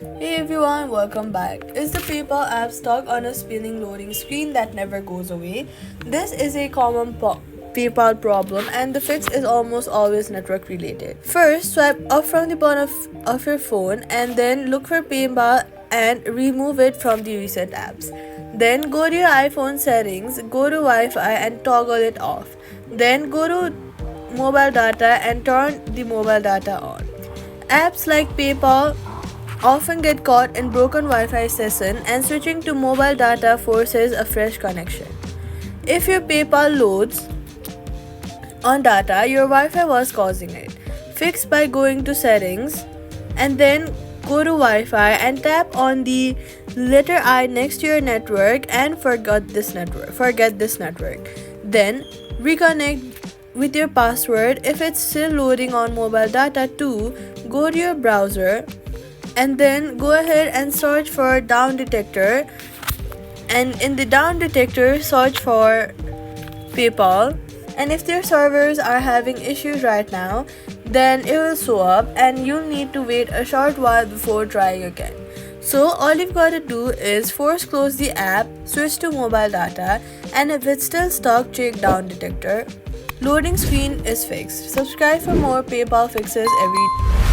Hey everyone, welcome back. Is the PayPal app stuck on a spinning loading screen that never goes away? This is a common PayPal problem, and the fix is almost always network related. First, swipe up from the bottom of your phone and then look for PayPal and remove it from the recent apps. Then go to your iPhone settings, go to Wi-Fi and toggle it off. Then go to mobile data and turn the mobile data on. Apps like PayPal often get caught in broken Wi-Fi session, and switching to mobile data forces a fresh connection. If your PayPal loads on data, your Wi-Fi was causing it. Fix by going to settings and then go to Wi-Fi and tap on the letter I next to your network and forget this network. Then reconnect with your password. If it's still loading on mobile data too, go to your browser and then go ahead and search for Downdetector, and in the Downdetector search for PayPal, and if their servers are having issues right now, then it will show up and you'll need to wait a short while before trying again. So all you've got to do is force close the app, switch to mobile data, and if it's still stuck, check Downdetector. Loading screen is fixed. Subscribe for more PayPal fixes every